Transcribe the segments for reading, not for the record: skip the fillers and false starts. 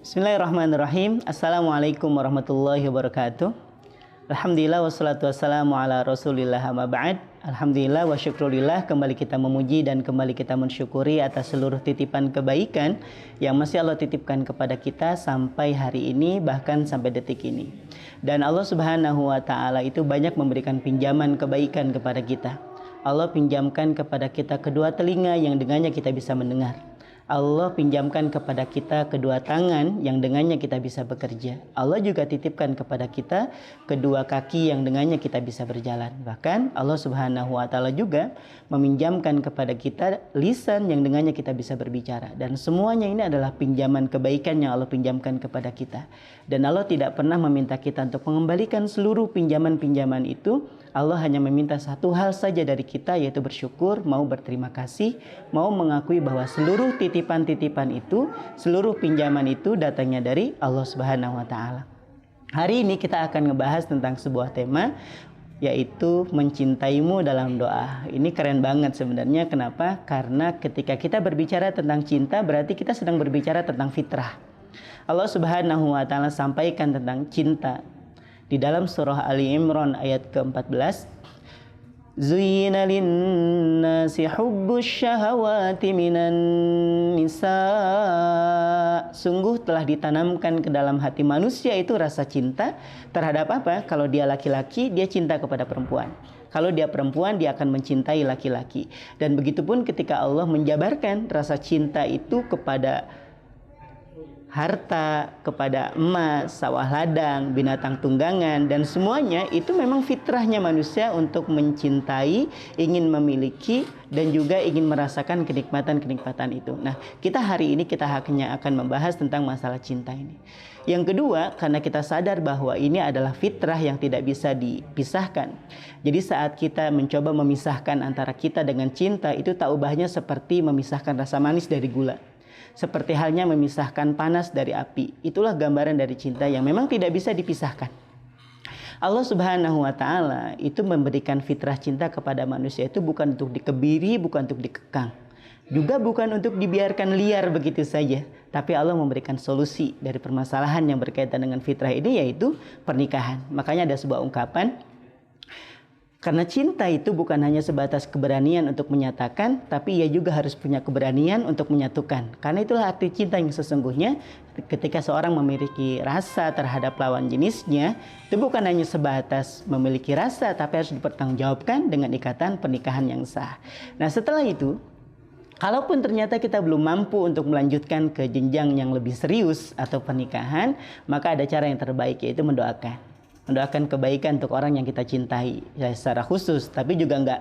Bismillahirrahmanirrahim. Assalamualaikum warahmatullahi wabarakatuh. Alhamdulillah wassalatu wassalamu ala rasulillah amma ba'd. Alhamdulillah wa syukrulillah, kembali kita memuji dan kembali kita mensyukuri atas seluruh titipan kebaikan yang masih Allah titipkan kepada kita sampai hari ini, bahkan sampai detik ini. Dan Allah Subhanahu wa taala itu banyak memberikan pinjaman kebaikan kepada kita. Allah pinjamkan kepada kita kedua telinga yang dengannya kita bisa mendengar. Allah pinjamkan kepada kita kedua tangan yang dengannya kita bisa bekerja. Allah juga titipkan kepada kita kedua kaki yang dengannya kita bisa berjalan. Bahkan Allah Subhanahu wa taala juga meminjamkan kepada kita lisan yang dengannya kita bisa berbicara. Dan semuanya ini adalah pinjaman kebaikan yang Allah pinjamkan kepada kita. Dan Allah tidak pernah meminta kita untuk mengembalikan seluruh pinjaman-pinjaman itu. Allah hanya meminta satu hal saja dari kita, yaitu bersyukur, mau berterima kasih, mau mengakui bahwa seluruh titipan-titipan itu, seluruh pinjaman itu datangnya dari Allah Subhanahu wa taala. Hari ini kita akan ngebahas tentang sebuah tema, yaitu mencintaimu dalam doa. Ini keren banget sebenarnya. Kenapa? Karena ketika kita berbicara tentang cinta, berarti kita sedang berbicara tentang fitrah. Allah Subhanahu wa taala sampaikan tentang cinta di dalam surah Ali Imran ayat ke-14. Zuyyina lin-nasi hubbus syahawati minan nisa. Sungguh telah ditanamkan ke dalam hati manusia itu rasa cinta terhadap apa? Kalau dia laki-laki, dia cinta kepada perempuan. Kalau dia perempuan, dia akan mencintai laki-laki. Dan begitupun ketika Allah menjabarkan rasa cinta itu kepada harta, kepada emas, sawah ladang, binatang tunggangan, dan semuanya itu memang fitrahnya manusia untuk mencintai, ingin memiliki, dan juga ingin merasakan kenikmatan-kenikmatan itu. Nah, kita hari ini kita hanya akan membahas tentang masalah cinta ini. Yang kedua, karena kita sadar bahwa ini adalah fitrah yang tidak bisa dipisahkan. Jadi saat kita mencoba memisahkan antara kita dengan cinta, itu tak ubahnya seperti memisahkan rasa manis dari gula. Seperti halnya memisahkan panas dari api. Itulah gambaran dari cinta yang memang tidak bisa dipisahkan. Allah Subhanahu wa taala itu memberikan fitrah cinta kepada manusia itu bukan untuk dikebiri, bukan untuk dikekang. Juga bukan untuk dibiarkan liar begitu saja. Tapi Allah memberikan solusi dari permasalahan yang berkaitan dengan fitrah ini, yaitu pernikahan. Makanya ada sebuah ungkapan, karena cinta itu bukan hanya sebatas keberanian untuk menyatakan, tapi ia juga harus punya keberanian untuk menyatukan. Karena itulah arti cinta yang sesungguhnya. Ketika seorang memiliki rasa terhadap lawan jenisnya, itu bukan hanya sebatas memiliki rasa, tapi harus dipertanggungjawabkan dengan ikatan pernikahan yang sah. Nah, setelah itu, kalaupun ternyata kita belum mampu untuk melanjutkan ke jenjang yang lebih serius atau pernikahan, maka ada cara yang terbaik, yaitu mendoakan kebaikan untuk orang yang kita cintai ya, secara khusus. Tapi juga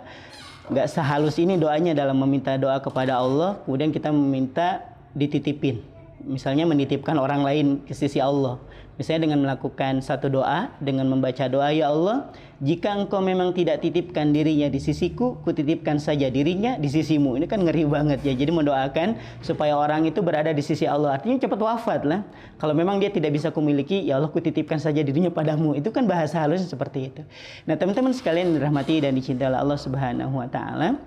nggak sehalus ini doanya dalam meminta doa kepada Allah, kemudian kita meminta dititipin, misalnya menitipkan orang lain ke sisi Allah. Misalnya dengan melakukan satu doa, dengan membaca doa, ya Allah, jika engkau memang tidak titipkan dirinya di sisiku, kutitipkan saja dirinya di sisimu. Ini kan ngeri banget ya. Jadi mendoakan supaya orang itu berada di sisi Allah. Artinya cepat wafat lah. Kalau memang dia tidak bisa kumiliki, ya Allah, kutitipkan saja dirinya padamu. Itu kan bahasa halusnya seperti itu. Nah, teman-teman sekalian dirahmati dan dicintai oleh Allah Subhanahu wa taala,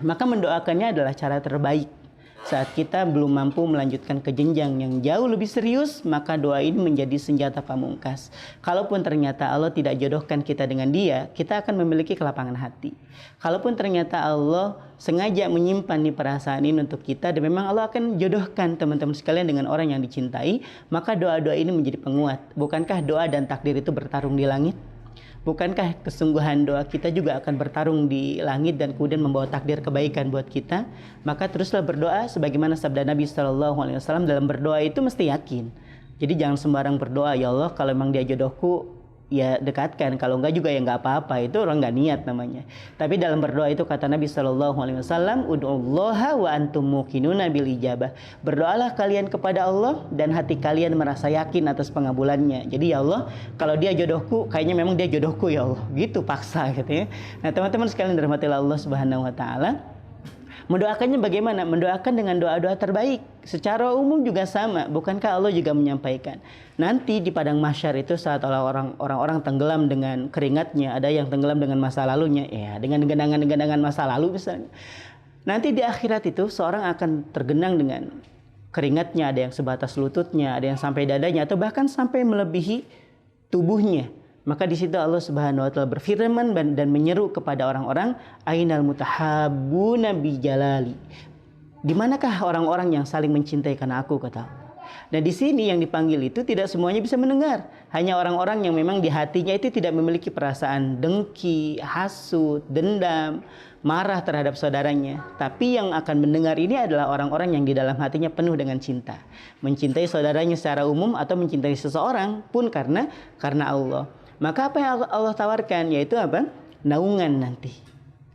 maka mendoakannya adalah cara terbaik. Saat kita belum mampu melanjutkan ke jenjang yang jauh lebih serius, maka doa ini menjadi senjata pamungkas. Kalaupun ternyata Allah tidak jodohkan kita dengan dia, kita akan memiliki kelapangan hati. Kalaupun ternyata Allah sengaja menyimpan nih perasaan ini untuk kita, dan memang Allah akan jodohkan teman-teman sekalian dengan orang yang dicintai, maka doa-doa ini menjadi penguat. Bukankah doa dan takdir itu bertarung di langit? Bukankah kesungguhan doa kita juga akan bertarung di langit dan kemudian membawa takdir kebaikan buat kita? Maka teruslah berdoa sebagaimana sabda Nabi SAW, dalam berdoa itu mesti yakin. Jadi jangan sembarang berdoa, ya Allah kalau memang dia jodohku, ya dekatkan. Kalau enggak juga ya enggak apa-apa. Itu orang enggak niat namanya. Tapi dalam berdoa itu kata Nabi SAW, ud'ullaha wa antum muqinuna bil ijabah. Berdoalah kalian kepada Allah dan hati kalian merasa yakin atas pengabulannya. Jadi ya Allah, kalau dia jodohku, kayaknya memang dia jodohku ya Allah. Gitu paksa gitu ya. Nah, teman-teman sekalian dirahmati Allah Subhanahu wa taala, mendoakannya bagaimana? Mendoakan dengan doa-doa terbaik. Secara umum juga sama. Bukankah Allah juga menyampaikan, nanti di padang mahsyar itu saat orang-orang tenggelam dengan keringatnya, ada yang tenggelam dengan masa lalunya, ya dengan genangan-genangan masa lalu misalnya. Nanti di akhirat itu seorang akan tergenang dengan keringatnya, ada yang sebatas lututnya, ada yang sampai dadanya, atau bahkan sampai melebihi tubuhnya. Maka di situ Allah Subhanahu wa taala berfirman dan menyeru kepada orang-orang, ainal mutahabbuna bi jalali. Di manakah orang-orang yang saling mencintai karena aku, kata Allah. Nah di sini yang dipanggil itu tidak semuanya bisa mendengar. Hanya orang-orang yang memang di hatinya itu tidak memiliki perasaan dengki, hasut, dendam, marah terhadap saudaranya. Tapi yang akan mendengar ini adalah orang-orang yang di dalam hatinya penuh dengan cinta. Mencintai saudaranya secara umum atau mencintai seseorang pun karena Allah. Maka apa yang Allah tawarkan, yaitu apa? Naungan nanti.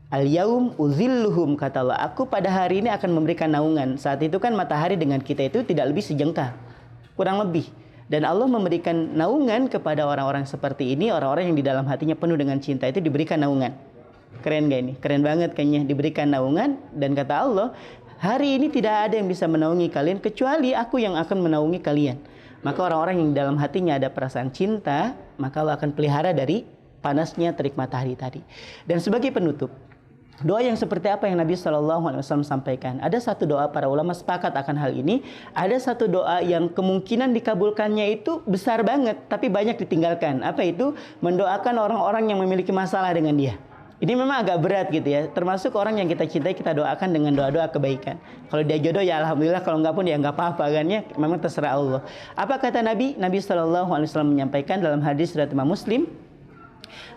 Al-yaum uzilluhum, kata Allah, aku pada hari ini akan memberikan naungan. Saat itu kan matahari dengan kita itu tidak lebih sejengkal, kurang lebih. Dan Allah memberikan naungan kepada orang-orang seperti ini, orang-orang yang di dalam hatinya penuh dengan cinta itu diberikan naungan. Keren gak ini? Keren banget kayaknya, diberikan naungan. Dan kata Allah, hari ini tidak ada yang bisa menaungi kalian kecuali aku yang akan menaungi kalian. Maka orang-orang yang di dalam hatinya ada perasaan cinta, maka Allah akan pelihara dari panasnya terik matahari tadi. Dan sebagai penutup, doa yang seperti apa yang Nabi SAW sampaikan? Ada satu doa, para ulama sepakat akan hal ini. Ada satu doa yang kemungkinan dikabulkannya itu besar banget, tapi banyak ditinggalkan. Apa itu? Mendoakan orang-orang yang memiliki masalah dengan dia. Ini memang agak berat gitu ya. Termasuk orang yang kita cintai, kita doakan dengan doa-doa kebaikan. Kalau dia jodoh ya alhamdulillah, kalau enggak pun ya enggak apa-apa kan ya. Memang terserah Allah. Apa kata Nabi? Nabi SAW menyampaikan dalam hadis riwayat Imam Muslim,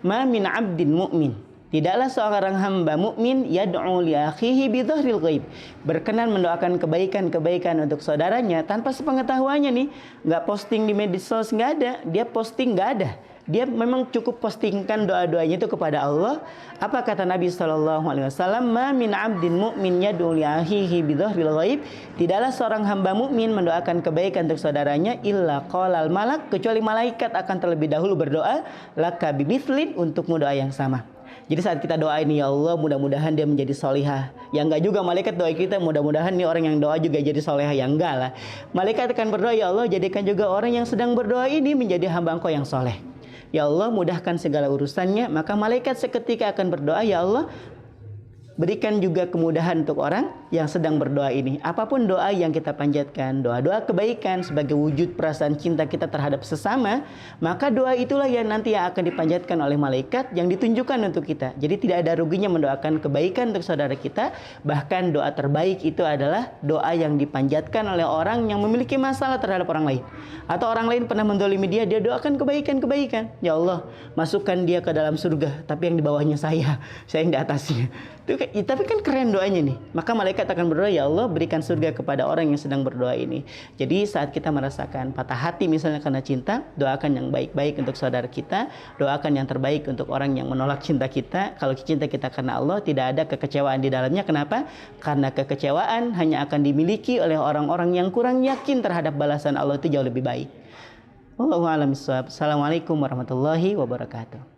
"Ma min 'abdin mu'min." Tidaklah seorang hamba mukmin yad'u li akhihi bi dhahril ghaib, berkenan mendoakan kebaikan-kebaikan untuk saudaranya tanpa sepengetahuannya nih. Enggak posting di media sosial, enggak ada. Dia posting, enggak ada. Dia memang cukup postingkan doa-doanya itu kepada Allah. Apa kata Nabi SAW? Ma min 'abdin mu'min yad'u li akhihi bi dhahril ghaib. Tidaklah seorang hamba mukmin mendoakan kebaikan untuk saudaranya illa qalal malak, kecuali malaikat akan terlebih dahulu berdoa laka bimithlin, untukmu doa yang sama. Jadi saat kita doa ini, ya Allah mudah-mudahan dia menjadi solihah. Ya enggak juga malaikat doa kita, mudah-mudahan nih orang yang doa juga jadi solihah. Ya enggak lah. Malaikat akan berdoa, ya Allah jadikan juga orang yang sedang berdoa ini menjadi hamba Engkau yang soleh. Ya Allah mudahkan segala urusannya. Maka malaikat seketika akan berdoa, ya Allah berikan juga kemudahan untuk orang yang sedang berdoa ini. Apapun doa yang kita panjatkan, doa-doa kebaikan sebagai wujud perasaan cinta kita terhadap sesama, maka doa itulah yang nanti yang akan dipanjatkan oleh malaikat yang ditunjukkan untuk kita. Jadi tidak ada ruginya mendoakan kebaikan untuk saudara kita. Bahkan doa terbaik itu adalah doa yang dipanjatkan oleh orang yang memiliki masalah terhadap orang lain. Atau orang lain pernah mendolimi dia, dia doakan kebaikan-kebaikan. Ya Allah, masukkan dia ke dalam surga, tapi yang di bawahnya saya yang di atasnya. Tapi kan keren doanya nih. Maka malaikat akan berdoa, ya Allah berikan surga kepada orang yang sedang berdoa ini. Jadi saat kita merasakan patah hati misalnya karena cinta, doakan yang baik-baik untuk saudara kita. Doakan yang terbaik untuk orang yang menolak cinta kita. Kalau cinta kita karena Allah, tidak ada kekecewaan di dalamnya. Kenapa? Karena kekecewaan hanya akan dimiliki oleh orang-orang yang kurang yakin terhadap balasan Allah itu jauh lebih baik. Wallahu a'lam bishawab. Assalamualaikum warahmatullahi wabarakatuh.